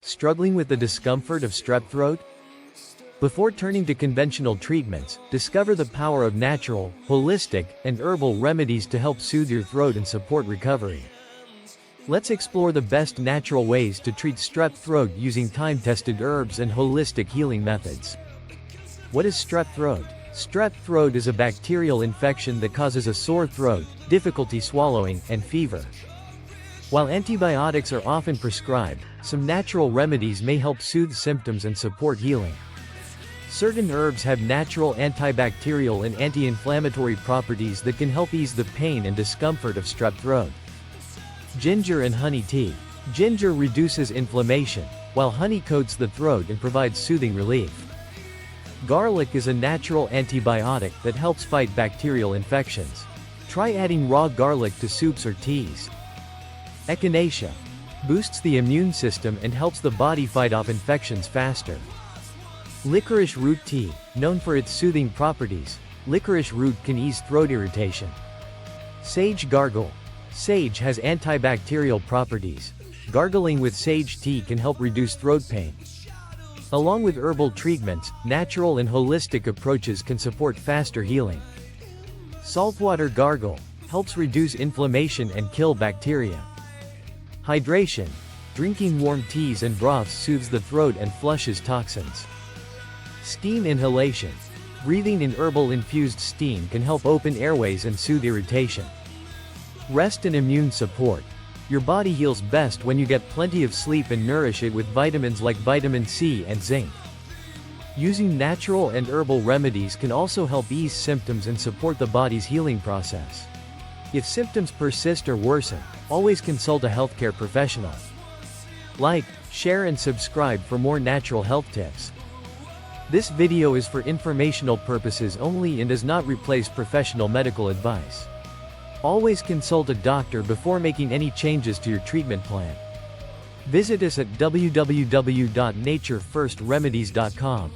Struggling with the discomfort of strep throat? Before turning to conventional treatments, discover the power of natural, holistic, and herbal remedies to help soothe your throat and support recovery. Let's explore the best natural ways to treat strep throat using time-tested herbs and holistic healing methods. What is strep throat? Strep throat is a bacterial infection that causes a sore throat, difficulty swallowing, and fever. While antibiotics are often prescribed, some natural remedies may help soothe symptoms and support healing. Certain herbs have natural antibacterial and anti-inflammatory properties that can help ease the pain and discomfort of strep throat. Ginger and honey tea. Ginger reduces inflammation, while honey coats the throat and provides soothing relief. Garlic is a natural antibiotic that helps fight bacterial infections. Try adding raw garlic to soups or teas. Echinacea boosts the immune system and helps the body fight off infections faster. Licorice root tea, known for its soothing properties, licorice root can ease throat irritation. Sage gargle. Sage has antibacterial properties. Gargling with sage tea can help reduce throat pain. Along with herbal treatments, natural and holistic approaches can support faster healing. Saltwater gargle helps reduce inflammation and kill bacteria. Hydration. Drinking warm teas and broths soothes the throat and flushes toxins. Steam inhalation. Breathing in herbal-infused steam can help open airways and soothe irritation. Rest and immune support. Your body heals best when you get plenty of sleep and nourish it with vitamins like vitamin C and zinc. Using natural and herbal remedies can also help ease symptoms and support the body's healing process. If symptoms persist or worsen, always consult a healthcare professional. Like, share and subscribe for more natural health tips. This video is for informational purposes only and does not replace professional medical advice. Always consult a doctor before making any changes to your treatment plan. Visit us at www.naturefirstremedies.com.